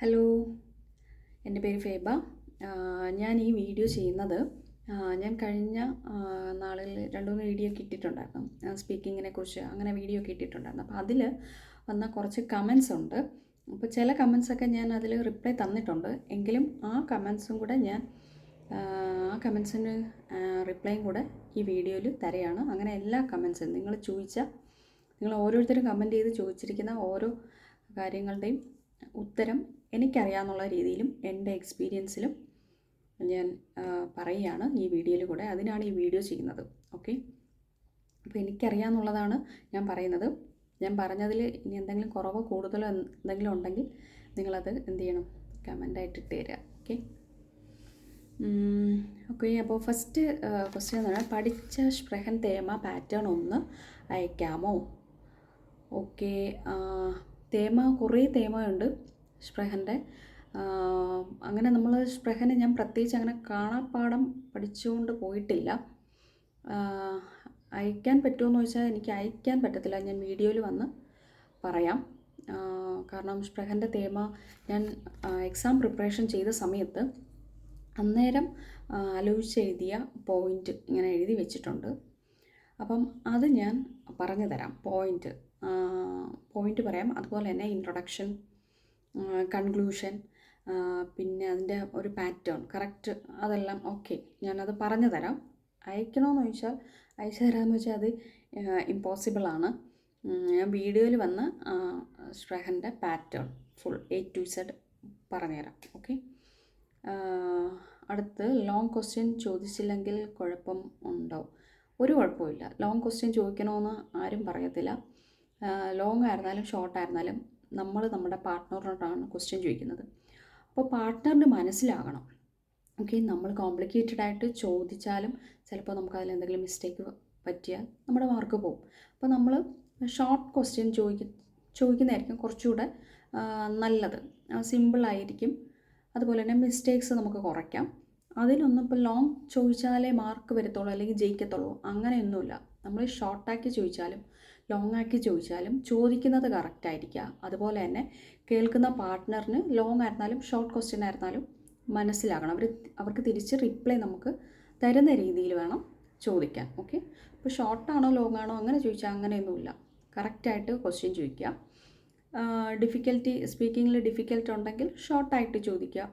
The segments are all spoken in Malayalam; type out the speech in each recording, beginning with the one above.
ഹലോ, എൻ്റെ പേര് ഫേബ. ഞാൻ ഈ വീഡിയോ ചെയ്യുന്നത് ഞാൻ കഴിഞ്ഞ നാളിൽ 2-3 വീഡിയോ ഒക്കെ ഇട്ടിട്ടുണ്ടായിരുന്നു. സ്പീക്കിങ്ങിനെ കുറിച്ച് അങ്ങനെ വീഡിയോ ഒക്കെ ഇട്ടിട്ടുണ്ടായിരുന്നു. അപ്പോൾ അതിൽ വന്ന കുറച്ച് കമൻസ് ഉണ്ട്. അപ്പോൾ ചില കമൻസൊക്കെ ഞാൻ അതിൽ റിപ്ലൈ തന്നിട്ടുണ്ട്. എങ്കിലും ആ കമൻസും കൂടെ ഞാൻ ആ കമൻസിന് റിപ്ലൈയും കൂടെ ഈ വീഡിയോയിൽ തരയാണ്. അങ്ങനെ എല്ലാ കമൻസും നിങ്ങൾ ഓരോരുത്തരും കമൻറ്റ് ചെയ്ത് ചോദിച്ചിരിക്കുന്ന ഓരോ കാര്യങ്ങളുടെയും ഉത്തരം എനിക്കറിയാവുന്ന രീതിയിലും എൻ്റെ എക്സ്പീരിയൻസിലും ഞാൻ പറയുകയാണ് ഈ വീഡിയോയിൽ കൂടെ. അതിനാണ് ഈ വീഡിയോ ചെയ്യുന്നത്. ഓക്കെ, അപ്പോൾ എനിക്കറിയാവുന്നതാണ് ഞാൻ പറയുന്നത്. ഞാൻ പറഞ്ഞതിൽ ഇനി എന്തെങ്കിലും കുറവോ കൂടുതലോ എന്തെങ്കിലും ഉണ്ടെങ്കിൽ നിങ്ങളത് എന്ത് ചെയ്യണം, കമൻ്റായിട്ട് ഇട്ട് തരിക. ഓക്കെ, അപ്പോൾ ഫസ്റ്റ് ക്വസ്റ്റ്യൻ എന്ന് പറഞ്ഞാൽ പഠിച്ച സ്പ്രഹൻ തേമ പാറ്റേൺ ഒന്ന് അയക്കാമോ? ഓക്കെ, കുറേ തേമയുണ്ട് സ്പ്രഹൻ്റെ. അങ്ങനെ നമ്മൾ സ്പ്രഹനെ ഞാൻ പ്രത്യേകിച്ച് അങ്ങനെ കാണാപ്പാഠം പഠിച്ചുകൊണ്ട് പോയിട്ടില്ല. അയക്കാൻ പറ്റുമോ ചോദിച്ചാൽ എനിക്ക് അയക്കാൻ പറ്റത്തില്ല. ഞാൻ വീഡിയോയിൽ വന്ന് പറയാം. കാരണം സ്പ്രഹൻ്റെ തേമ ഞാൻ എക്സാം പ്രിപ്പറേഷൻ ചെയ്ത സമയത്ത് അന്നേരം ആലോചിച്ചെഴുതിയ പോയിൻ്റ് ഇങ്ങനെ എഴുതി വെച്ചിട്ടുണ്ട്. അപ്പം അത് ഞാൻ പറഞ്ഞു തരാം. പോയിൻ്റ് പറയാം. അതുപോലെ തന്നെ ഇൻട്രൊഡക്ഷൻ, കൺക്ലൂഷൻ, പിന്നെ അതിൻ്റെ ഒരു പാറ്റേൺ കറക്റ്റ് അതെല്ലാം ഓക്കെ ഞാനത് പറഞ്ഞു തരാം. അയക്കണമെന്ന് ചോദിച്ചാൽ അയച്ചു തരാമെന്ന് വെച്ചാൽ അത് ഇമ്പോസിബിളാണ്. ഞാൻ വീഡിയോയിൽ വന്ന് സ്പ്രഹൻ്റെ pattern full A to Z പറഞ്ഞുതരാം. ഓക്കെ, അടുത്ത് ലോങ് ക്വസ്റ്റ്യൻ ചോദിച്ചില്ലെങ്കിൽ കുഴപ്പം ഉണ്ടോ? ഒരു കുഴപ്പമില്ല. ലോങ് ക്വസ്റ്റ്യൻ ചോദിക്കണമെന്ന് ആരും പറയത്തില്ല. ലോങ് ആയിരുന്നാലും ഷോർട്ട് ആയിരുന്നാലും നമ്മൾ നമ്മുടെ പാർട്ട്ണറിനോടാണ് ക്വസ്റ്റ്യൻ ചോദിക്കുന്നത്. അപ്പോൾ പാർട്ട്ണറിന് മനസ്സിലാകണം. ഓക്കെ, നമ്മൾ കോംപ്ലിക്കേറ്റഡ് ആയിട്ട് ചോദിച്ചാലും ചിലപ്പോൾ നമുക്ക് അതിൽ എന്തെങ്കിലും മിസ്റ്റേക്ക് പറ്റിയാൽ നമ്മുടെ മാർക്ക് പോകും. അപ്പോൾ നമ്മൾ ഷോർട്ട് ക്വസ്റ്റ്യൻ ചോദിക്കുന്നതായിരിക്കും കുറച്ചുകൂടെ നല്ലത്. സിമ്പിളായിരിക്കും. അതുപോലെ തന്നെ മിസ്റ്റേക്സ് നമുക്ക് കുറയ്ക്കാം. അതിനൊന്നും ഇപ്പോൾ ലോങ് ചോദിച്ചാലേ മാർക്ക് വരത്തുള്ളൂ അല്ലെങ്കിൽ ജയിക്കത്തുള്ളൂ അങ്ങനെയൊന്നുമില്ല. നമ്മൾ ഷോർട്ടാക്കി ചോദിച്ചാലും ലോങ് ആക്കി ചോദിച്ചാലും ചോദിക്കുന്നത് കറക്റ്റായിരിക്കുക. അതുപോലെ തന്നെ കേൾക്കുന്ന പാർട്ട്ണറിന് ലോങ് ആയിരുന്നാലും ഷോർട്ട് ക്വസ്റ്റ്യൻ ആയിരുന്നാലും മനസ്സിലാകണം. അവർക്ക് തിരിച്ച് റിപ്ലൈ നമുക്ക് തരുന്ന രീതിയിൽ വേണം ചോദിക്കാൻ. ഓക്കെ, ഇപ്പോൾ ഷോർട്ടാണോ ലോങ് ആണോ അങ്ങനെ ചോദിച്ചാൽ അങ്ങനെയൊന്നുമില്ല. കറക്റ്റായിട്ട് ക്വസ്റ്റ്യൻ ചോദിക്കുക. സ്പീക്കിങ്ങിൽ ഡിഫിക്കൽട്ട് ഉണ്ടെങ്കിൽ ഷോർട്ടായിട്ട് ചോദിക്കുക.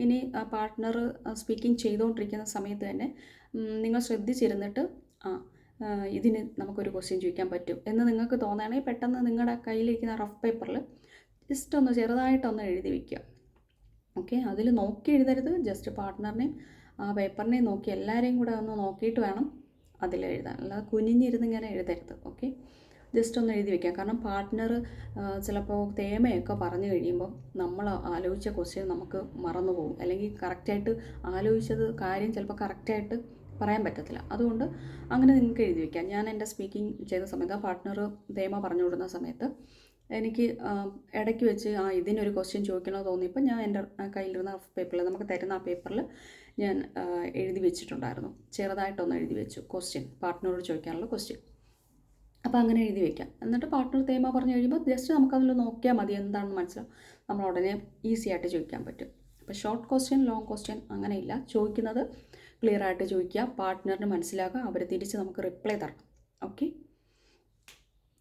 ഇനി പാർട്ട്ണർ സ്പീക്കിംഗ് ചെയ്തുകൊണ്ടിരിക്കുന്ന സമയത്ത് തന്നെ നിങ്ങൾ ശ്രദ്ധിച്ചിരുന്നിട്ട് ഇതിന് നമുക്കൊരു ക്വസ്റ്റ്യൻ ചോദിക്കാൻ പറ്റും എന്ന് നിങ്ങൾക്ക് തോന്നുകയാണെങ്കിൽ പെട്ടെന്ന് നിങ്ങളുടെ കയ്യിലിരിക്കുന്ന റഫ് പേപ്പറിൽ ജസ്റ്റ് ഒന്ന് ചെറുതായിട്ടൊന്ന് എഴുതി വയ്ക്കുക. ഓക്കെ, അതിൽ നോക്കി എഴുതരുത്. ജസ്റ്റ് പാർട്ട്ണറിനെയും ആ പേപ്പറിനെയും നോക്കി എല്ലാവരെയും കൂടെ ഒന്ന് നോക്കിയിട്ട് വേണം അതിൽ എഴുതാൻ. അല്ലാതെ കുനിഞ്ഞിരുന്ന് ഇങ്ങനെ എഴുതരുത്. ഓക്കെ, ജസ്റ്റ് ഒന്ന് എഴുതി വയ്ക്കുക. കാരണം പാർട്ട്ണർ ചിലപ്പോൾ തേമയൊക്കെ പറഞ്ഞു കഴിയുമ്പോൾ നമ്മൾ ആലോചിച്ച ക്വസ്റ്റ്യൻ നമുക്ക് മറന്നു പോകും. അല്ലെങ്കിൽ കറക്റ്റായിട്ട് ആലോചിച്ചത് കാര്യം ചിലപ്പോൾ കറക്റ്റായിട്ട് പറയാൻ പറ്റത്തില്ല. അതുകൊണ്ട് അങ്ങനെ നിങ്ങൾക്ക് എഴുതി വയ്ക്കാം. ഞാൻ എൻ്റെ സ്പീക്കിംഗ് ചെയ്ത സമയത്ത് പാർട്ട്ണർ തേമ പറഞ്ഞു കൊടുക്കുന്ന സമയത്ത് എനിക്ക് ഇടയ്ക്ക് വെച്ച് ഇതിനൊരു ക്വസ്റ്റ്യൻ ചോദിക്കണമെന്ന് തോന്നിയപ്പോൾ ഞാൻ എൻ്റെ കയ്യിലിരുന്ന പേപ്പറിൽ നമുക്ക് തരുന്ന ആ പേപ്പറിൽ ഞാൻ എഴുതി വെച്ചിട്ടുണ്ടായിരുന്നു. ചെറുതായിട്ടൊന്ന് എഴുതി വെച്ചു ക്വസ്റ്റ്യൻ, പാർട്ട്ണറോട് ചോദിക്കാനുള്ള ക്വസ്റ്റ്യൻ. അപ്പോൾ അങ്ങനെ എഴുതി വയ്ക്കാം. എന്നിട്ട് പാർട്ട്ണർ തേമ പറഞ്ഞു കഴിയുമ്പോൾ ജസ്റ്റ് നമുക്കതിൽ നോക്കിയാൽ മതി, എന്താണെന്ന് മനസ്സിലാവും. നമ്മൾ ഉടനെ ഈസി ആയിട്ട് ചോദിക്കാൻ പറ്റും. അപ്പോൾ ഷോർട്ട് ക്വസ്റ്റ്യൻ ലോങ് ക്വസ്റ്റ്യൻ അങ്ങനെയില്ല. ചോദിക്കുന്നത് ക്ലിയർ ആയിട്ട് ചോദിക്കുക. പാർട്ട്ണറിന് മനസ്സിലാക്കുക. അവർ തിരിച്ച് നമുക്ക് റിപ്ലൈ തരണം. ഓക്കെ,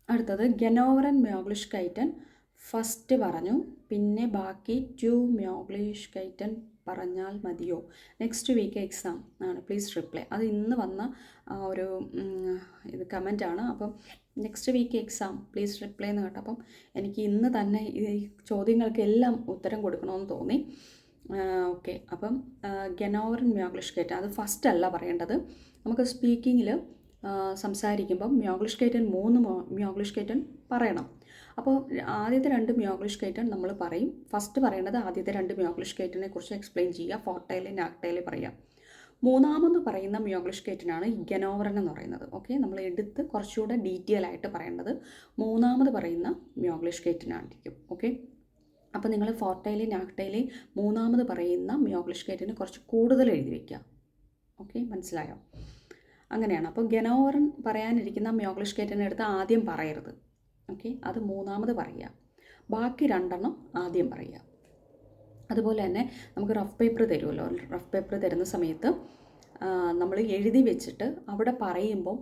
അടുത്തത് ഗനോവറൻ മ്യോഗ്ലിഷ്കൈറ്റൻ ഫസ്റ്റ് പറഞ്ഞു, പിന്നെ ബാക്കി 2 മ്യോഗ്ലിഷ്കൈറ്റൻ പറഞ്ഞാൽ മതിയോ? നെക്സ്റ്റ് വീക്ക് എക്സാം ആണ്, പ്ലീസ് റിപ്ലൈ. അത് ഇന്ന് വന്ന ഒരു ഇത് കമൻറ്റാണ്. അപ്പം next week exam please reply എന്ന് കേട്ടപ്പം എനിക്ക് ഇന്ന് തന്നെ ഈ ചോദ്യങ്ങൾക്കെല്ലാം ഉത്തരം കൊടുക്കണമെന്ന് തോന്നി. ഓക്കെ, അപ്പം ഗനോവറൻ മ്യോഗ്ലിഷ്കൈറ്റൻ അത് ഫസ്റ്റ് അല്ല പറയേണ്ടത്. നമുക്ക് സ്പീക്കിങ്ങിൽ സംസാരിക്കുമ്പം മ്യോഗ്ലിഷ്കൈറ്റൻ 3 മ്യോഗ്ലിഷ്കൈറ്റൻ പറയണം. അപ്പോൾ ആദ്യത്തെ 2 മ്യോഗ്ലിഷ്കൈറ്റൻ നമ്മൾ പറയും. ഫസ്റ്റ് പറയേണ്ടത് ആദ്യത്തെ 2 മ്യോഗ്ലിഷ്കൈറ്റനെ കുറിച്ച് എക്സ്പ്ലെയിൻ ചെയ്യുക, ഫോർട്ടൈൽ നാക്ടൈൽ പറയുക. മൂന്നാമത് പറയുന്ന മ്യോഗ്ലിഷ്കൈറ്റനാണ് ഗനോവറൻ എന്ന് പറയുന്നത്. ഓക്കെ, നമ്മൾ എടുത്ത് കുറച്ചുകൂടെ ഡീറ്റെയിൽ ആയിട്ട് പറയേണ്ടത് മൂന്നാമത് പറയുന്ന മ്യോഗ്ലിഷ്കൈറ്റനായിരിക്കും. ഓക്കെ, അപ്പോൾ നിങ്ങൾ ഫോർട്ടൈൽ നാക്ടൈൽ മൂന്നാമത് പറയുന്ന മ്യോഗ്ലിഷ്കൈറ്റന് കുറച്ച് കൂടുതൽ എഴുതി വയ്ക്കുക. ഓക്കെ, മനസ്സിലായോ? അങ്ങനെയാണ്. അപ്പോൾ ഗനോവറൻ പറയാനിരിക്കുന്ന മ്യോഗ്ലിഷ്കൈറ്റനെ എടുത്ത് ആദ്യം പറയരുത്. ഓക്കെ, അത് മൂന്നാമത് പറയുക. ബാക്കി 2 ആദ്യം പറയുക. അതുപോലെ തന്നെ നമുക്ക് റഫ് പേപ്പർ തരുമല്ലോ. റഫ് പേപ്പർ തരുന്ന സമയത്ത് നമ്മൾ എഴുതി വെച്ചിട്ട് അവിടെ പറയുമ്പം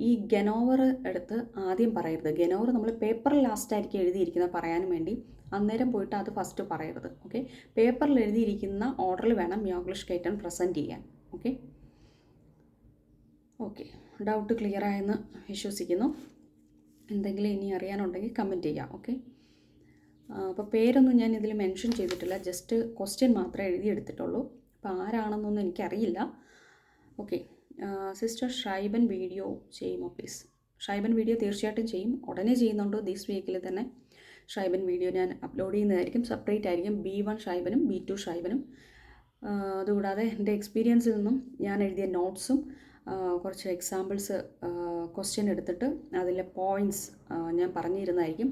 ഈ ഗെനോവർ എടുത്ത് ആദ്യം പറയരുത്. ഗെനോവർ നമ്മൾ പേപ്പറിൽ ലാസ്റ്റായിരിക്കും എഴുതിയിരിക്കുന്നത് പറയാനും വേണ്ടി. അന്നേരം പോയിട്ട് അത് ഫസ്റ്റ് പറയരുത്. ഓക്കെ, പേപ്പറിൽ എഴുതിയിരിക്കുന്ന ഓർഡറിൽ വേണം മ്യോഗ്ലിഷ് കൈറ്റൺ പ്രസൻറ്റ് ചെയ്യാൻ. ഓക്കെ ഓക്കെ ഡൗട്ട് ക്ലിയർ ആയെന്ന് വിശ്വസിക്കുന്നു. എന്തെങ്കിലും ഇനി അറിയാനുണ്ടെങ്കിൽ കമൻറ്റ് ചെയ്യാം. ഓക്കെ, അപ്പോൾ പേരൊന്നും ഞാൻ ഇതിൽ മെൻഷൻ ചെയ്തിട്ടില്ല, ജസ്റ്റ് ക്വസ്റ്റ്യൻ മാത്രമേ എഴുതിയെടുത്തിട്ടുള്ളൂ. അപ്പോൾ ആരാണെന്നൊന്നും എനിക്കറിയില്ല. ഓക്കെ, സിസ്റ്റർ ഷൈബൻ വീഡിയോ ചെയ്യുമോ പ്ലീസ്? ഷൈബൻ വീഡിയോ തീർച്ചയായിട്ടും ചെയ്യും, ഉടനെ ചെയ്യുന്നുണ്ട്. ദിസ് വീക്കിൽ തന്നെ ഷൈബൻ വീഡിയോ ഞാൻ അപ്ലോഡ് ചെയ്യുന്നതായിരിക്കും. സെപ്പറേറ്റ് ആയിരിക്കും B1 ഷൈബനും B2 ഷൈബനും. അതുകൂടാതെ എൻ്റെ എക്സ്പീരിയൻസിൽ നിന്നും ഞാൻ എഴുതിയ നോട്ട്സും കുറച്ച് എക്സാമ്പിൾസ് ക്വസ്റ്റ്യൻ എടുത്തിട്ട് അതിലെ പോയിൻറ്റ്സ് ഞാൻ പറഞ്ഞിരുന്നതായിരിക്കും.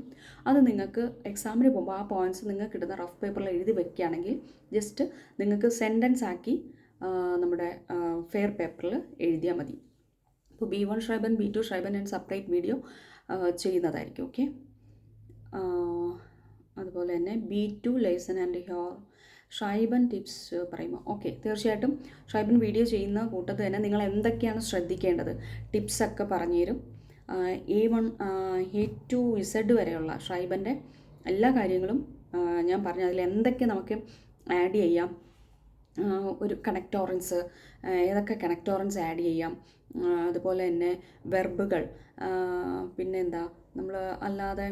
അത് നിങ്ങൾക്ക് എക്സാമിന് പോകുമ്പോൾ ആ പോയിൻറ്റ്സ് നിങ്ങൾക്ക് ഇടുന്ന റഫ് പേപ്പറിൽ എഴുതി വെക്കുകയാണെങ്കിൽ ജസ്റ്റ് നിങ്ങൾക്ക് സെൻറ്റൻസ് ആക്കി നമ്മുടെ ഫെയർ പേപ്പറിൽ എഴുതിയാൽ മതി. അപ്പോൾ B1 ഷൈബൻ B2 ഷൈബൻ ഞാൻ സെപ്പറേറ്റ് വീഡിയോ ചെയ്യുന്നതായിരിക്കും. ഓക്കെ, അതുപോലെ തന്നെ B2 ലെസൺ ആൻഡ് ഹിയർ ഷൈബൻ ടിപ്സ് പറയുമോ? ഓക്കെ, തീർച്ചയായിട്ടും ഷൈബൻ വീഡിയോ ചെയ്യുന്ന കൂട്ടത്തിൽ തന്നെ നിങ്ങൾ എന്തൊക്കെയാണ് ശ്രദ്ധിക്കേണ്ടത് ടിപ്സൊക്കെ പറഞ്ഞു തരും. A1 A to Z വരെയുള്ള ഷൈബൻ്റെ എല്ലാ കാര്യങ്ങളും ഞാൻ പറഞ്ഞു. അതിൽ എന്തൊക്കെ നമുക്ക് ആഡ് ചെയ്യാം, ഒരു കണക്ടോറൻസ്, ഏതൊക്കെ കണക്ടോറൻസ് ആഡ് ചെയ്യാം, അതുപോലെ തന്നെ വെർബുകൾ, പിന്നെന്താ നമ്മൾ അല്ലാതെ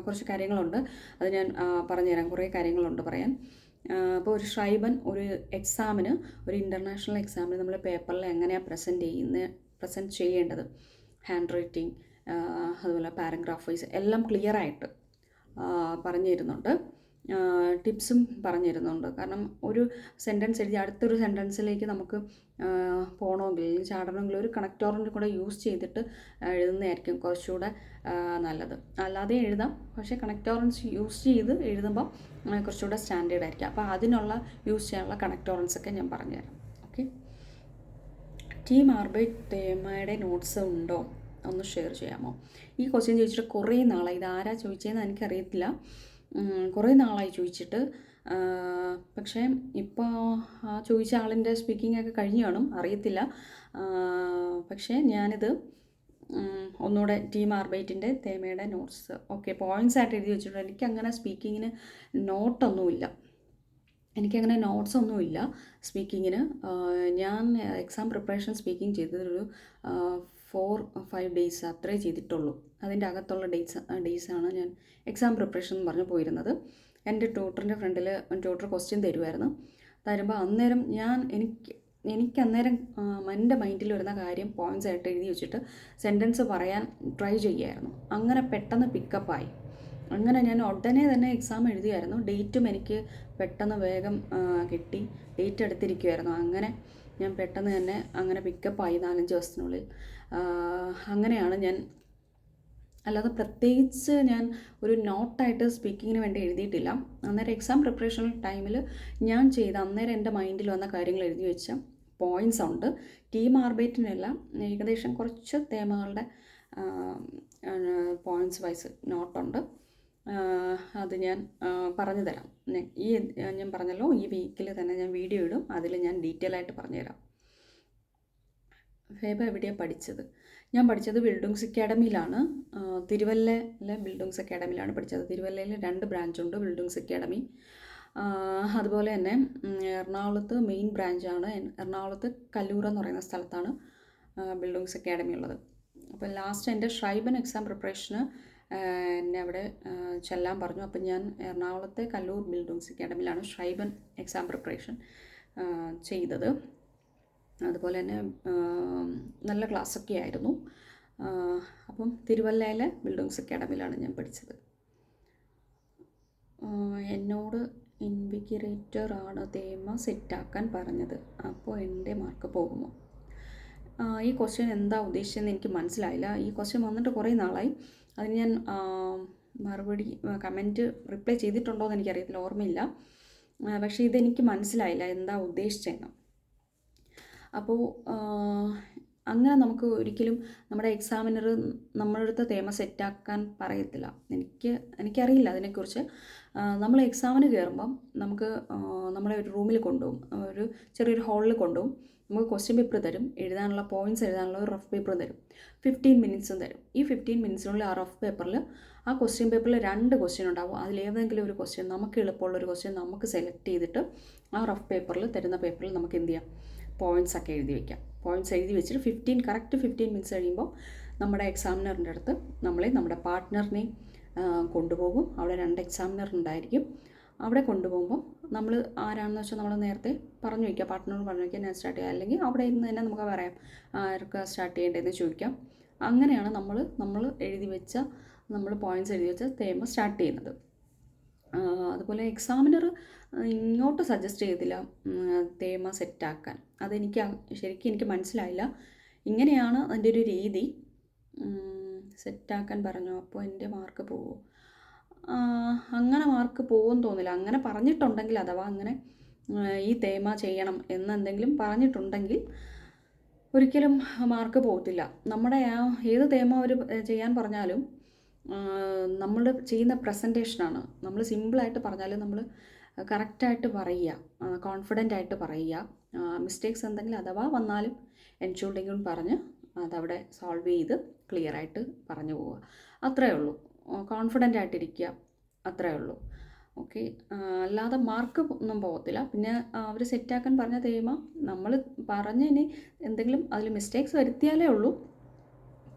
കുറച്ച് കാര്യങ്ങളുണ്ട്, അത് ഞാൻ പറഞ്ഞുതരാം. കുറേ കാര്യങ്ങളുണ്ട് പറയാൻ. അപ്പോൾ ഒരു ഷൈബൻ ഒരു എക്സാമിന്, ഒരു ഇൻ്റർനാഷണൽ എക്സാമിന് നമ്മൾ പേപ്പറിൽ എങ്ങനെയാണ് പ്രസൻറ്റ് ചെയ്യേണ്ടത്, ഹാൻഡ് റൈറ്റിംഗ്, അതുപോലെ പാരഗ്രാഫ് വൈസ് എല്ലാം ക്ലിയറായിട്ട് പറഞ്ഞു തരുന്നുണ്ട്. ടിപ്സും പറഞ്ഞു തരുന്നുണ്ട്. കാരണം ഒരു സെൻറ്റൻസ് എഴുതി അടുത്തൊരു സെൻറ്റൻസിലേക്ക് നമുക്ക് പോകണമെങ്കിൽ ചാടണമെങ്കിൽ ഒരു കണക്ടോറിൻ്റെ കൂടെ യൂസ് ചെയ്തിട്ട് എഴുതുന്നതായിരിക്കും കുറച്ചുകൂടെ നല്ലത്. അല്ലാതെ എഴുതാം, പക്ഷേ കണക്ടോറൻസ് യൂസ് ചെയ്ത് എഴുതുമ്പോൾ കുറച്ചുകൂടെ സ്റ്റാൻഡേർഡ് ആയിരിക്കും. അപ്പോൾ അതിനുള്ള യൂസ് ചെയ്യാനുള്ള കണക്ടോറൻസൊക്കെ ഞാൻ പറഞ്ഞുതരാം. ഓക്കെ, ടീം ആർബൈറ്റ് തേമയുടെ നോട്ട്സ് ഉണ്ടോ? ഒന്ന് ഷെയർ ചെയ്യാമോ? ഈ ക്വസ്റ്റ്യൻ ചോദിച്ചിട്ട് കുറേ നാളായി. ഇത് ആരാ ചോദിച്ചതെന്ന് എനിക്കറിയത്തില്ല, കുറേ നാളായി ചോദിച്ചിട്ട്. പക്ഷേ ഇപ്പോൾ ആ ചോദിച്ച ആളിൻ്റെ സ്പീക്കിംഗ് ഒക്കെ കഴിഞ്ഞ് കാണും, അറിയത്തില്ല. പക്ഷേ ഞാനിത് ഒന്നുകൂടെ ടീം ആർബൈറ്റിൻ്റെ തേമയുടെ നോട്ട്സ് ഓക്കെ പോയിൻറ്റ്സ് ആയിട്ട് എഴുതി വെച്ചിട്ടുണ്ട്. എനിക്കങ്ങനെ സ്പീക്കിങ്ങിന് നോട്ടൊന്നുമില്ല, എനിക്കങ്ങനെ നോട്ട്സ് ഒന്നുമില്ല സ്പീക്കിങ്ങിന്. ഞാൻ എക്സാം പ്രിപ്പറേഷൻ സ്പീക്കിംഗ് ചെയ്തതൊരു 4-5 ഡേയ്സ് അത്രേ ചെയ്തിട്ടുള്ളൂ. അതിൻ്റെ അകത്തുള്ള ഡേയ്സാണ് ഞാൻ എക്സാം പ്രിപ്പറേഷൻ എന്ന് പറഞ്ഞ് പോയിരുന്നത്. എൻ്റെ ട്യൂട്ടറിൻ്റെ ഫ്രണ്ടിൽ ട്യൂട്ടർ ക്വസ്റ്റ്യൻ തരുമായിരുന്നു. തരുമ്പോൾ അന്നേരം എനിക്ക് അന്നേരം എൻ്റെ മൈൻഡിൽ വരുന്ന കാര്യം പോയിൻറ്റ്സ് ആയിട്ട് എഴുതി വെച്ചിട്ട് സെൻറ്റൻസ് പറയാൻ ട്രൈ ചെയ്യുമായിരുന്നു. അങ്ങനെ പെട്ടെന്ന് പിക്കപ്പായി. അങ്ങനെ ഞാൻ ഉടനെ തന്നെ എക്സാം എഴുതിയായിരുന്നു. ഡേറ്റും എനിക്ക് പെട്ടെന്ന് വേഗം കിട്ടി, ഡേറ്റ് എടുത്തിരിക്കുമായിരുന്നു. അങ്ങനെ ഞാൻ പെട്ടെന്ന് തന്നെ അങ്ങനെ പിക്കപ്പായി 4-5 ദിവസത്തിനുള്ളിൽ. അങ്ങനെയാണ് ഞാൻ, അല്ലാതെ പ്രത്യേകിച്ച് ഞാൻ ഒരു നോട്ടായിട്ട് സ്പീക്കിങ്ങിന് വേണ്ടി എഴുതിയിട്ടില്ല. അന്നേരം എക്സാം പ്രിപ്പറേഷൻ ടൈമിൽ ഞാൻ ചെയ്ത അന്നേരം എൻ്റെ മൈൻഡിൽ വന്ന കാര്യങ്ങൾ എഴുതി വെച്ച പോയിൻറ്റ്സ് ഉണ്ട്. ടീം ആർബൈറ്റിനെല്ലാം ഏകദേശം കുറച്ച് തേമകളുടെ പോയിൻറ്റ്സ് വൈസ് നോട്ടുണ്ട്. അത് ഞാൻ പറഞ്ഞു തരാം. ഞാൻ പറഞ്ഞല്ലോ ഈ വീക്കിൽ തന്നെ ഞാൻ വീഡിയോ ഇടും, അതിൽ ഞാൻ ഡീറ്റെയിൽ ആയിട്ട് പറഞ്ഞുതരാം. ഫേബ എവിടെയാണ് പഠിച്ചത്? ഞാൻ പഠിച്ചത് ബിൽഡിങ്സ് അക്കാഡമിയിലാണ്. തിരുവല്ലയിലെ ബിൽഡിങ്സ് അക്കാഡമിയിലാണ് പഠിച്ചത്. തിരുവല്ലയിൽ 2 ബ്രാഞ്ചുണ്ട്, ബിൽഡിങ്സ് അക്കാഡമി. അതുപോലെ തന്നെ എറണാകുളത്ത് മെയിൻ ബ്രാഞ്ചാണ്. എറണാകുളത്ത് കല്ലൂർ എന്ന് പറയുന്ന സ്ഥലത്താണ് ബിൽഡിങ്സ് അക്കാഡമി ഉള്ളത്. അപ്പോൾ ലാസ്റ്റ് എൻ്റെ ഷൈബൻ എക്സാം പ്രിപ്പറേഷന് എന്നെ അവിടെ ചെല്ലാൻ പറഞ്ഞു. അപ്പം ഞാൻ എറണാകുളത്തെ കല്ലൂർ ബിൽഡിങ്സ് അക്കാഡമിയിലാണ് ഷൈബൻ എക്സാം പ്രിപ്പറേഷൻ ചെയ്തത്. അതുപോലെ തന്നെ നല്ല ക്ലാസ്സൊക്കെ ആയിരുന്നു. അപ്പം തിരുവല്ലയിലെ ബിൽഡിങ്സ് അക്കാഡമിയിലാണ് ഞാൻ പഠിച്ചത്. എന്നോട് ഇൻവിഗിറേറ്റർ ആണ് തേമ സെറ്റാക്കാൻ പറഞ്ഞത്, അപ്പോൾ എൻ്റെ മാർക്ക് പോകുമോ? ഈ ക്വസ്റ്റ്യൻ എന്താ ഉദ്ദേശിച്ചതെന്ന് എനിക്ക് മനസ്സിലായില്ല. ഈ ക്വസ്റ്റ്യൻ വന്നിട്ട് കുറേ നാളായി. അതിന് ഞാൻ മറുപടി കമൻറ്റ് റിപ്ലൈ ചെയ്തിട്ടുണ്ടോ എന്ന് എനിക്കറിയത്തില്ല, ഓർമ്മയില്ല. പക്ഷേ ഇതെനിക്ക് മനസ്സിലായില്ല എന്താ ഉദ്ദേശിച്ചതെന്ന്. അപ്പോൾ അങ്ങനെ നമുക്ക് ഒരിക്കലും നമ്മുടെ എക്സാമിനർ നമ്മുടെ അടുത്ത് തേമ സെറ്റാക്കാൻ പറയത്തില്ല. എനിക്കറിയില്ല അതിനെക്കുറിച്ച്. നമ്മൾ എക്സാമിന് കയറുമ്പം നമുക്ക് നമ്മളെ ഒരു റൂമിൽ കൊണ്ടുപോകും, ഒരു ചെറിയൊരു ഹാളിൽ കൊണ്ടുപോകും. നമുക്ക് ക്വസ്റ്റ്യൻ പേപ്പർ തരും, എഴുതാനുള്ള പോയിൻറ്റ്സ് എഴുതാനുള്ള ഒരു റഫ് പേപ്പർ തരും, 15 മിനിറ്റ്സും തരും. ഈ 15 മിനിറ്റ്സിനുള്ളിൽ ആ റഫ് പേപ്പറിൽ ആ ക്വസ്റ്റ്യൻ പേപ്പറിൽ 2 ക്വസ്റ്റ്യൻ ഉണ്ടാവും. അതിലേതെങ്കിലും ഒരു ക്വസ്റ്റ്യൻ, നമുക്ക് എളുപ്പമുള്ളൊരു ക്വസ്റ്റ്യൻ നമുക്ക് സെലക്ട് ചെയ്തിട്ട് ആ റഫ് പേപ്പറിൽ തരുന്ന പേപ്പറിൽ നമുക്ക് എന്ത് ചെയ്യാം, പോയിൻറ്റ്സ് ഒക്കെ എഴുതി വയ്ക്കാം. പോയിൻറ്റ്സ് എഴുതി വെച്ചിട്ട് കറക്റ്റ് 15 മിനിറ്റ്സ് കഴിയുമ്പോൾ നമ്മുടെ എക്സാമിനറിൻ്റെ അടുത്ത് നമ്മുടെ പാർട്ട്ണറിനെയും കൊണ്ടുപോകും. അവിടെ 2 എക്സാമിനർ ഉണ്ടായിരിക്കും. അവിടെ കൊണ്ടുപോകുമ്പോൾ നമ്മൾ ആരാണെന്ന് വെച്ചാൽ നമ്മൾ നേരത്തെ പറഞ്ഞു വയ്ക്കുക, പാർട്ട്ണറോട് പറഞ്ഞു വയ്ക്കുക, ഞാൻ സ്റ്റാർട്ട് ചെയ്യാം. അല്ലെങ്കിൽ അവിടെ ഇരുന്ന് തന്നെ നമുക്ക് പറയാം ആർക്ക് സ്റ്റാർട്ട് ചെയ്യേണ്ടതെന്ന് ചോദിക്കാം. അങ്ങനെയാണ് നമ്മൾ പോയിൻറ്റ്സ് എഴുതി വെച്ച തേമ സ്റ്റാർട്ട് ചെയ്യുന്നത്. അതുപോലെ എക്സാമിനർ ഇങ്ങോട്ട് സജസ്റ്റ് ചെയ്തില്ല തേമ സെറ്റാക്കാൻ. ശരിക്കും എനിക്ക് മനസ്സിലായില്ല. ഇങ്ങനെയാണ് അതിൻ്റെ ഒരു രീതി. സെറ്റാക്കാൻ പറഞ്ഞു, അപ്പോൾ എൻ്റെ മാർക്ക് പോകുമോ? അങ്ങനെ മാർക്ക് പോകുമെന്ന് തോന്നില്ല. അങ്ങനെ പറഞ്ഞിട്ടുണ്ടെങ്കിൽ, അഥവാ അങ്ങനെ ഈ തേമ ചെയ്യണം എന്നെന്തെങ്കിലും പറഞ്ഞിട്ടുണ്ടെങ്കിൽ ഒരിക്കലും മാർക്ക് പോകത്തില്ല. നമ്മുടെ ഏത് തേമ അവർ ചെയ്യാൻ പറഞ്ഞാലും നമ്മൾ ചെയ്യുന്ന പ്രസൻറ്റേഷനാണ്. നമ്മൾ സിമ്പിളായിട്ട് പറഞ്ഞാലും നമ്മൾ കറക്റ്റായിട്ട് പറയുക, കോൺഫിഡൻ്റ് ആയിട്ട് പറയുക. മിസ്റ്റേക്സ് എന്തെങ്കിലും അഥവാ വന്നാലും എൻഷൂർഡിങ്ങും പറഞ്ഞ് അതവിടെ സോൾവ് ചെയ്ത് ക്ലിയറായിട്ട് പറഞ്ഞു പോവുക. അത്രയേ ഉള്ളൂ. കോൺഫിഡൻ്റ് ആയിട്ടിരിക്കുക, അത്രയേ ഉള്ളൂ. ഓക്കെ, അല്ലാതെ മാർക്ക് ഒന്നും പോകത്തില്ല. പിന്നെ അവർ സെറ്റാക്കാൻ പറഞ്ഞ തേമ നമ്മൾ പറഞ്ഞതിന് എന്തെങ്കിലും അതിൽ മിസ്റ്റേക്സ് വരുത്തിയാലേ ഉള്ളൂ,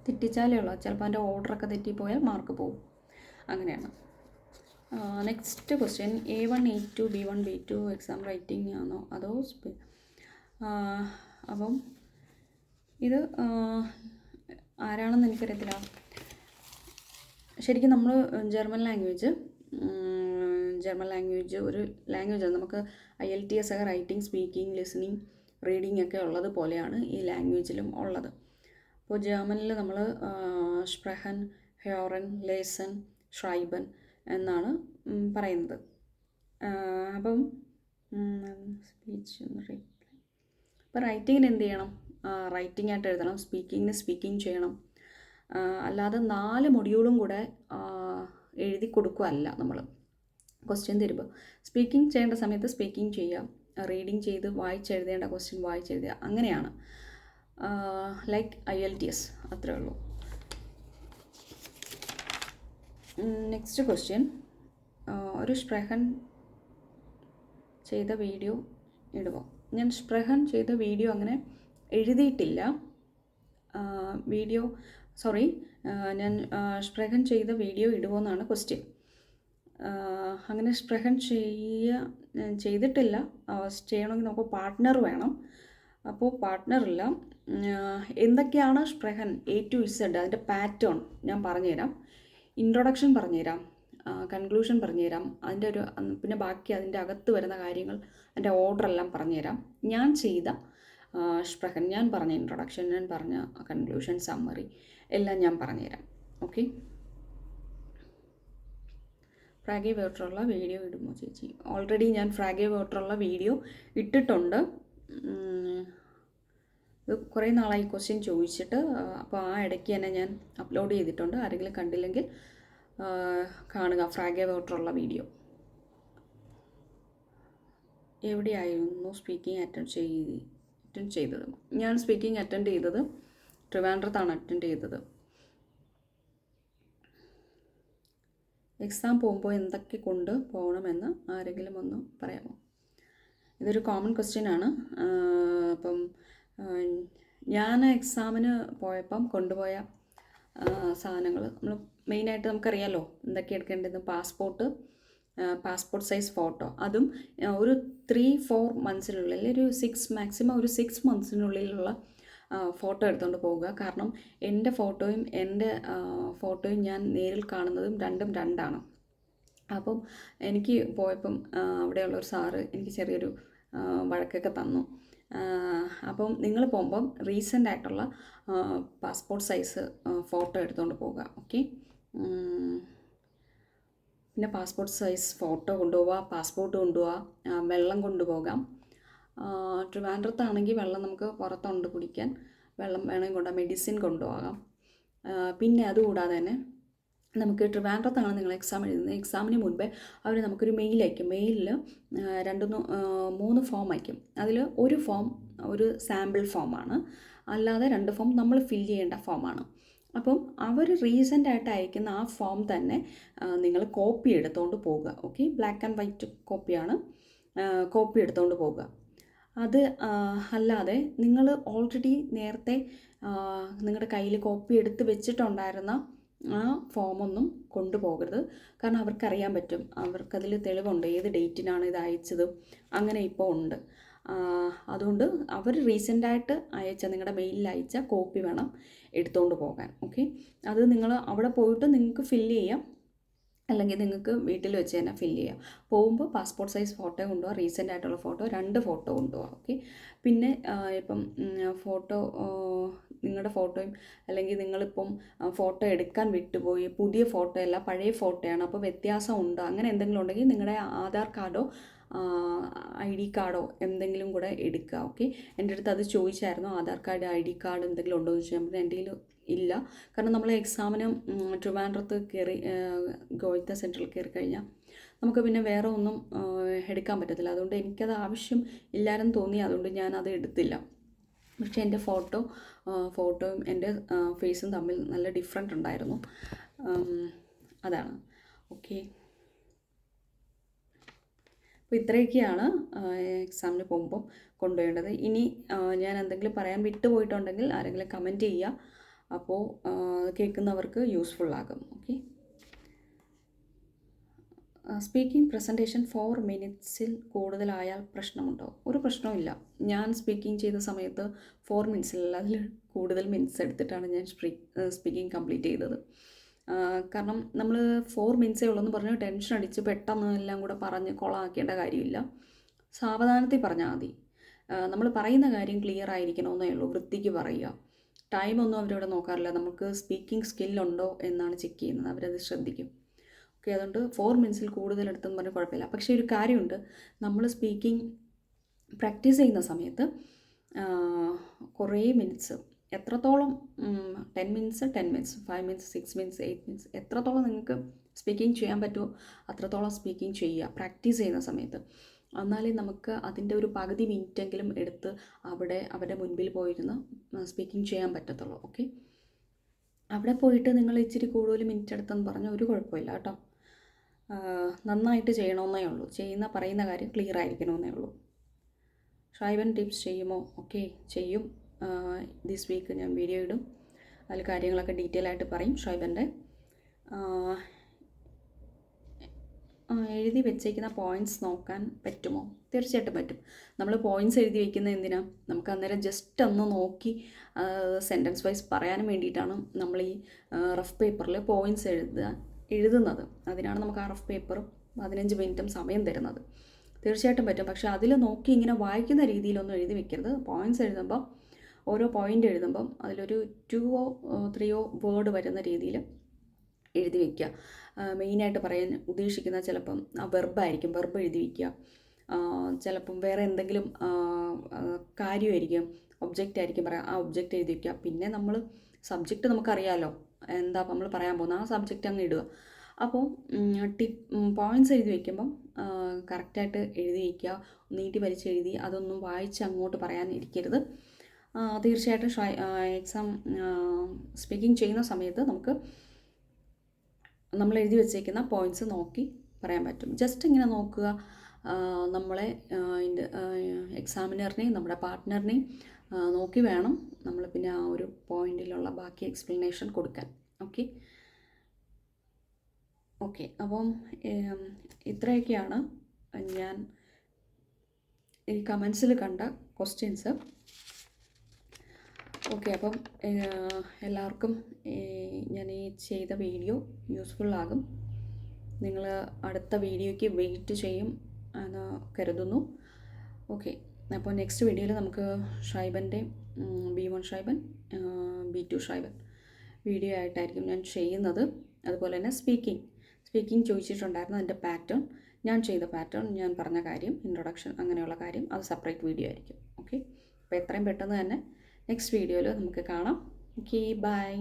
തെറ്റിച്ചാലേ ഉള്ളൂ. ചിലപ്പോൾ അതിൻ്റെ ഓർഡറൊക്കെ തെറ്റിപ്പോയാൽ മാർക്ക് പോകും. അങ്ങനെയാണ്. Next question, A1 A2 B1 B2 exam writing ആണോ അതോ അപ്പം ഇത് ആരാണെന്ന് എനിക്കറിയത്തില്ല. ശരിക്കും നമ്മൾ ജർമ്മൻ ലാംഗ്വേജ് ഒരു ലാംഗ്വേജാണ്. നമുക്ക് IELTS ഒക്കെ റൈറ്റിംഗ്, സ്പീക്കിംഗ്, ലിസണിങ്, റീഡിംഗ് ഒക്കെ ഉള്ളത് പോലെയാണ് ഈ ലാംഗ്വേജിലും ഉള്ളത്. അപ്പോൾ ജർമ്മനിൽ നമ്മൾ സ്പ്രഹൻ, ഹ്യോറൻ, ലേസൺ, ഷ്രൈബൻ എന്നാണ് പറയുന്നത്. അപ്പം സ്പീച്ച് റിപ്ലൈ. അപ്പോൾ റൈറ്റിങ്ങിന് എന്ത് ചെയ്യണം? റൈറ്റിംഗ് ആയിട്ട് എഴുതണം. സ്പീക്കിങ്ങിന് സ്പീക്കിംഗ് ചെയ്യണം. അല്ലാതെ 4 മൊഡ്യൂളും കൂടെ എഴുതി കൊടുക്കുകയല്ല നമ്മൾ. ക്വസ്റ്റ്യൻ തരുമ്പോൾ സ്പീക്കിംഗ് ചെയ്യേണ്ട സമയത്ത് സ്പീക്കിംഗ് ചെയ്യുക, റീഡിങ് ചെയ്ത് വായിച്ചെഴുതേണ്ട ക്വസ്റ്റ്യൻ വായിച്ചെഴുതുക. അങ്ങനെയാണ് ലൈക്ക് IELTS, അത്രേ ഉള്ളൂ. നെക്സ്റ്റ് ക്വസ്റ്റ്യൻ, ഒരു സ്പ്രഹൻ ചെയ്ത വീഡിയോ ഇടുമോ? ഞാൻ സ്പ്രഹൻ ചെയ്ത വീഡിയോ അങ്ങനെ എഴുതിയിട്ടില്ല. ഞാൻ സ്പ്രഹൻ ചെയ്ത വീഡിയോ ഇടുമോ എന്നാണ് ക്വസ്റ്റ്യൻ. അങ്ങനെ സ്പ്രഹൻ ചെയ്തിട്ടില്ല. ചെയ്യണമെങ്കിൽ നമുക്ക് പാർട്ട്ണർ വേണം. അപ്പോൾ പാർട്ട്ണറില്ല. എന്തൊക്കെയാണ് സ്പ്രഹൻ A to Z അതിൻ്റെ പാറ്റേൺ ഞാൻ പറഞ്ഞുതരാം. ഇൻട്രൊഡക്ഷൻ പറഞ്ഞുതരാം, കൺക്ലൂഷൻ പറഞ്ഞുതരാം, പിന്നെ ബാക്കി അതിൻ്റെ അകത്ത് വരുന്ന കാര്യങ്ങൾ, അതിൻ്റെ ഓർഡറെല്ലാം പറഞ്ഞുതരാം. ഞാൻ ചെയ്ത സ്പ്രഹൻ, ഞാൻ പറഞ്ഞ ഇൻട്രൊഡക്ഷൻ, ഞാൻ പറഞ്ഞ കൺക്ലൂഷൻ, സമ്മറി എല്ലാം ഞാൻ പറഞ്ഞുതരാം. ഓക്കെ. ഫ്രാഗെ വേർട്ടറുള്ള വീഡിയോ ഇടുമോ ചേച്ചി? ഓൾറെഡി ഞാൻ ഫ്രാഗെ വേർട്ടറുള്ള വീഡിയോ ഇട്ടിട്ടുണ്ട്. ഇത് കുറേ നാളായി ക്വസ്റ്റ്യൻ ചോദിച്ചിട്ട്. അപ്പോൾ ആ ഇടയ്ക്ക് തന്നെ ഞാൻ അപ്ലോഡ് ചെയ്തിട്ടുണ്ട്. ആരെങ്കിലും കണ്ടില്ലെങ്കിൽ കാണുക ഫ്രാഗെ വേർട്ടറുള്ള വീഡിയോ. എവിടെയായിരുന്നു സ്പീക്കിംഗ് അറ്റൻഡ് ചെയ്തത്? ഞാൻ സ്പീക്കിംഗ് അറ്റൻഡ് ചെയ്തത് ട്രിവാൻഡ്രത്താണ് അറ്റൻഡ് ചെയ്തത്. എക്സാം പോകുമ്പോൾ എന്തൊക്കെ കൊണ്ട് പോകണമെന്ന് ആരെങ്കിലും ഒന്ന് പറയാമോ? ഇതൊരു കോമൺ ക്വസ്റ്റ്യൻ ആണ്. അപ്പം ഞാൻ എക്സാമിന് പോയപ്പം കൊണ്ടുപോയ സാധനങ്ങൾ നമ്മൾ മെയിനായിട്ട് നമുക്കറിയാമല്ലോ എന്തൊക്കെ എടുക്കേണ്ടത്. പാസ്പോർട്ട് സൈസ് ഫോട്ടോ, അതും ഒരു 3-4 മന്ത്സിനുള്ളിൽ, മാക്സിമം ഒരു 6 മന്ത്സിനുള്ളിലുള്ള ഫോട്ടോ എടുത്തുകൊണ്ട് പോവുക. കാരണം എൻ്റെ ഫോട്ടോയും ഞാൻ നേരിൽ കാണുന്നതും രണ്ടും രണ്ടാണ്. അപ്പം എനിക്ക് പോയപ്പം അവിടെയുള്ളൊരു സാറ് എനിക്ക് ചെറിയൊരു വഴക്കൊക്കെ തന്നു. അപ്പം നിങ്ങൾ പോകുമ്പം റീസെൻ്റ് ആയിട്ടുള്ള പാസ്പോർട്ട് സൈസ് ഫോട്ടോ എടുത്തുകൊണ്ട് പോവുക. ഓക്കെ. പിന്നെ പാസ്പോർട്ട് സൈസ് ഫോട്ടോ കൊണ്ടുപോവുക, പാസ്പോർട്ട് കൊണ്ടുപോവുക, വെള്ളം കൊണ്ടുപോകാം. ട്രിവാൻഡ്രത്താണെങ്കിൽ വെള്ളം നമുക്ക് പുറത്തുണ്ട് കുടിക്കാൻ. വെള്ളം വേണമെങ്കിൽ കൊണ്ടുപോകാം, മെഡിസിൻ കൊണ്ടുപോകാം. പിന്നെ അതുകൂടാതെ തന്നെ നമുക്ക് ട്രിവാൻഡ്രത്താണ് നിങ്ങൾ എക്സാം എഴുതുന്നത്. എക്സാമിന് മുൻപേ അവർ നമുക്കൊരു മെയിൽ അയക്കും. മെയിലിൽ 3 ഫോം അയക്കും. അതിൽ ഒരു ഫോം ഒരു സാമ്പിൾ ഫോമാണ്, അല്ലാതെ 2 ഫോം നമ്മൾ ഫില്ല് ചെയ്യേണ്ട ഫോമാണ്. അപ്പം അവർ റീസെൻ്റായിട്ട് അയക്കുന്ന ആ ഫോം തന്നെ നിങ്ങൾ കോപ്പി എടുത്തുകൊണ്ട് പോകുക. ഓക്കെ, ബ്ലാക്ക് ആൻഡ് വൈറ്റ് കോപ്പിയാണ്, കോപ്പി എടുത്തുകൊണ്ട് പോകുക. അത് അല്ലാതെ നിങ്ങൾ ഓൾറെഡി നേരത്തെ നിങ്ങളുടെ കയ്യിൽ കോപ്പി എടുത്ത് വെച്ചിട്ടുണ്ടായിരുന്ന ആ ഫോമൊന്നും കൊണ്ടുപോകരുത്. കാരണം അവർക്കറിയാൻ പറ്റും, അവർക്കതിൽ തെളിവുണ്ട് ഏത് ഡേറ്റിനാണ് ഇത് അയച്ചത്, അങ്ങനെ ഇപ്പോൾ ഉണ്ട്. അതുകൊണ്ട് അവർ റീസെൻ്റായിട്ട് അയച്ച നിങ്ങളുടെ മെയിലിൽ അയച്ച കോപ്പി വേണം എടുത്തുകൊണ്ട് പോകാൻ. ഓക്കെ, അത് നിങ്ങൾ അവിടെ പോയിട്ട് നിങ്ങൾക്ക് ഫില്ല് ചെയ്യാം, അല്ലെങ്കിൽ നിങ്ങൾക്ക് വീട്ടിൽ വെച്ച് തന്നെ ഫില്ല് ചെയ്യാം. പോകുമ്പോൾ പാസ്പോർട്ട് സൈസ് ഫോട്ടോ കൊണ്ടുപോകാം, റീസെൻ്റ് ആയിട്ടുള്ള ഫോട്ടോ 2 ഫോട്ടോ കൊണ്ടുപോകാം. ഓക്കെ, പിന്നെ ഇപ്പം ഫോട്ടോ നിങ്ങളുടെ ഫോട്ടോയും അല്ലെങ്കിൽ നിങ്ങളിപ്പം ഫോട്ടോ എടുക്കാൻ വിട്ടുപോയി, പുതിയ ഫോട്ടോ അല്ല പഴയ ഫോട്ടോയാണ്, അപ്പോൾ വ്യത്യാസം ഉണ്ടോ അങ്ങനെ എന്തെങ്കിലും ഉണ്ടെങ്കിൽ നിങ്ങളുടെ ആധാർ കാർഡോ ID കാർഡോ എന്തെങ്കിലും കൂടെ എടുക്കുക. ഓക്കെ, എൻ്റെ അടുത്ത് അത് ചോദിച്ചായിരുന്നു, ആധാർ കാർഡ് ID കാർഡ് എന്തെങ്കിലും ഉണ്ടോ എന്ന് ചോദിച്ചാൽ എൻ്റെ കയ്യിൽ ഇല്ല. കാരണം നമ്മൾ എക്സാമിന് ട്രിവാൻഡ്രത്ത് കയറി ഗോയിത്ത സെൻറ്ററിൽ കയറി കഴിഞ്ഞാൽ നമുക്ക് പിന്നെ വേറെ ഒന്നും എടുക്കാൻ പറ്റത്തില്ല. അതുകൊണ്ട് എനിക്കത് ആവശ്യം ഇല്ലാരെന്ന് തോന്നി, അതുകൊണ്ട് ഞാനത് എടുത്തില്ല. പക്ഷേ എൻ്റെ ഫോട്ടോയും എൻ്റെ ഫേസും തമ്മിൽ നല്ല ഡിഫറെൻ്റ് ഉണ്ടായിരുന്നു. അതാണ്. ഓക്കെ, അപ്പോൾ ഇത്രയൊക്കെയാണ് എക്സാമിന് പോകുമ്പോൾ കൊണ്ടുപോകേണ്ടത്. ഇനി ഞാൻ എന്തെങ്കിലും പറയാൻ വിട്ടുപോയിട്ടുണ്ടെങ്കിൽ ആരെങ്കിലും കമൻറ്റ് ചെയ്യുക, അപ്പോൾ കേൾക്കുന്നവർക്ക് യൂസ്ഫുള്ളാകും. ഓക്കെ, സ്പീക്കിംഗ് പ്രസൻറ്റേഷൻ 4 മിനിറ്റ്സിൽ കൂടുതലായാൽ പ്രശ്നമുണ്ടോ? ഒരു പ്രശ്നവുമില്ല. ഞാൻ സ്പീക്കിംഗ് ചെയ്ത സമയത്ത് 4 മിനിറ്റ്സിലല്ല, അതിൽ കൂടുതൽ മിനിറ്റ്സ് എടുത്തിട്ടാണ് ഞാൻ സ്പീക്കിംഗ് കംപ്ലീറ്റ് ചെയ്തത്. കാരണം നമ്മൾ 4 മിനിറ്റ്സേ ഉള്ളൂ എന്ന് പറഞ്ഞ് ടെൻഷൻ അടിച്ച് പെട്ടെന്ന് എല്ലാം കൂടെ പറഞ്ഞ് കൊളാക്കേണ്ട കാര്യമില്ല. സാവധാനത്തിൽ പറഞ്ഞാൽ മതി. നമ്മൾ പറയുന്ന കാര്യം ക്ലിയർ ആയിരിക്കണമെന്നേ ഉള്ളൂ, വൃത്തിക്ക് പറയുക. ടൈമൊന്നും അവരവിടെ നോക്കാറില്ല, നമുക്ക് സ്പീക്കിംഗ് സ്കില്ലുണ്ടോ എന്നാണ് ചെക്ക് ചെയ്യുന്നത്, അവരത് ശ്രദ്ധിക്കും. ഓക്കെ, അതുകൊണ്ട് 4 മിനിറ്റ്സിൽ കൂടുതൽ എടുത്തെന്ന് പറഞ്ഞാൽ കുഴപ്പമില്ല. പക്ഷേ ഒരു കാര്യമുണ്ട്, നമ്മൾ സ്പീക്കിംഗ് പ്രാക്ടീസ് ചെയ്യുന്ന സമയത്ത് കുറേ മിനിറ്റ്സ്, എത്രത്തോളം 10 minutes 10 minutes 5 minutes 6 minutes 8 minutes എത്രത്തോളം നിങ്ങൾക്ക് സ്പീക്കിംഗ് ചെയ്യാൻ പറ്റുമോ അത്രത്തോളം സ്പീക്കിംഗ് ചെയ്യുക പ്രാക്ടീസ് ചെയ്യുന്ന സമയത്ത്. എന്നാലേ നമുക്ക് അതിൻ്റെ ഒരു പകുതി മിനിറ്റെങ്കിലും എടുത്ത് അവരുടെ മുൻപിൽ പോയിരുന്ന് സ്പീക്കിംഗ് ചെയ്യാൻ പറ്റത്തുള്ളൂ. ഓക്കെ, അവിടെ പോയിട്ട് നിങ്ങൾ ഇച്ചിരി കൂടുതൽ മിനിറ്റ് എടുത്തെന്ന് പറഞ്ഞാൽ ഒരു കുഴപ്പമില്ല കേട്ടോ. നന്നായിട്ട് ചെയ്യണമെന്നേ ഉള്ളൂ, പറയുന്ന കാര്യം ക്ലിയർ ആയിരിക്കണമെന്നേ ഉള്ളൂ. ഷൈബൻ ടിപ്സ് ചെയ്യുമോ? ഓക്കെ, ചെയ്യും. ദിസ് വീക്ക് ഞാൻ വീഡിയോ ഇടും, അതിൽ കാര്യങ്ങളൊക്കെ ഡീറ്റെയിൽ ആയിട്ട് പറയും. ഷൈബൻ്റെ എഴുതി വെച്ചേക്കുന്ന പോയിൻറ്റ്സ് നോക്കാൻ പറ്റുമോ? തീർച്ചയായിട്ടും പറ്റും. നമ്മൾ പോയിൻറ്റ്സ് എഴുതി വയ്ക്കുന്നത് എന്തിനാ? നമുക്ക് അന്നേരം ജസ്റ്റ് ഒന്ന് നോക്കി സെൻറ്റൻസ് വൈസ് പറയാനും വേണ്ടിയിട്ടാണ് നമ്മൾ ഈ റഫ് പേപ്പറിൽ പോയിൻറ്റ്സ് എഴുതുന്നത്. അതിനാണ് നമുക്ക് ആ റഫ് പേപ്പർ 15 മിനിറ്റും സമയം തരുന്നത്. തീർച്ചയായിട്ടും പറ്റും. പക്ഷേ അതിൽ നോക്കി ഇങ്ങനെ വായിക്കുന്ന രീതിയിലൊന്നും എഴുതി വെക്കരുത്. പോയിൻറ്റ്സ് എഴുതുമ്പോൾ ഓരോ പോയിൻ്റ് എഴുതുമ്പം അതിലൊരു 2ഓ 3ഓ വേർഡ് വരുന്ന രീതിയിൽ എഴുതി വയ്ക്കുക. മെയിനായിട്ട് പറയാൻ ഉദ്ദേശിക്കുന്ന ചിലപ്പം വെർബായിരിക്കും, വെർബ് എഴുതി വയ്ക്കുക. ചിലപ്പം വേറെ എന്തെങ്കിലും കാര്യമായിരിക്കും, ഒബ്ജക്റ്റ് ആയിരിക്കും പറയാം, ആ ഒബ്ജക്റ്റ് എഴുതി വയ്ക്കുക. പിന്നെ നമ്മൾ സബ്ജക്റ്റ് നമുക്കറിയാമല്ലോ എന്താ നമ്മൾ പറയാൻ പോകുന്നത്, ആ സബ്ജക്റ്റ് അങ്ങ് ഇടുക. അപ്പോൾ പോയിൻറ്റ്സ് എഴുതി വയ്ക്കുമ്പം കറക്റ്റായിട്ട് എഴുതി വയ്ക്കുക. നീട്ടി വലിച്ചെഴുതി അതൊന്നും വായിച്ച് അങ്ങോട്ട് പറയാൻ ഇരിക്കരുത്. തീർച്ചയായിട്ടും എക്സാം സ്പീക്കിംഗ് ചെയ്യുന്ന സമയത്ത് നമ്മൾ എഴുതി വെച്ചേക്കുന്ന പോയിൻറ്റ്സ് നോക്കി പറയാൻ പറ്റും. ജസ്റ്റ് ഇങ്ങനെ നോക്കുക. നമ്മളെ എക്സാമിനറിനെയും നമ്മുടെ പാർട്ട്ണറിനെയും നോക്കി വേണം നമ്മൾ പിന്നെ ആ ഒരു പോയിന്റിലുള്ള ബാക്കി എക്സ്പ്ലനേഷൻ കൊടുക്കാൻ. ഓക്കെ, അപ്പം ഇത്രയൊക്കെയാണ് ഞാൻ ഈ കമൻസിൽ കണ്ട ക്വസ്റ്റ്യൻസ്. ഓക്കെ, അപ്പം എല്ലാവർക്കും ഞാൻ ഈ ചെയ്ത വീഡിയോ യൂസ്ഫുള്ളാകും. നിങ്ങൾ അടുത്ത വീഡിയോയ്ക്ക് വെയിറ്റ് ചെയ്യും എന്ന് കരുതുന്നു. ഓക്കെ, അപ്പോൾ നെക്സ്റ്റ് വീഡിയോയിൽ നമുക്ക് ഷൈബൻ്റെ B1 ഷൈബൻ B2 ഷൈബൻ വീഡിയോ ആയിട്ടായിരിക്കും ഞാൻ ചെയ്യുന്നത്. അതുപോലെ തന്നെ സ്പീക്കിംഗ് ചോദിച്ചിട്ടുണ്ടായിരുന്നു, അതിൻ്റെ പാറ്റേൺ, ഞാൻ ചെയ്ത പാറ്റേൺ, ഞാൻ പറഞ്ഞ കാര്യം, ഇൻട്രൊഡക്ഷൻ അങ്ങനെയുള്ള കാര്യം, അത് സെപ്പറേറ്റ് വീഡിയോ ആയിരിക്കും. ഓക്കെ, അപ്പോൾ എത്രയും പെട്ടെന്ന് തന്നെ നെക്സ്റ്റ് വീഡിയോയിൽ നമുക്ക് കാണാം. Okay, by.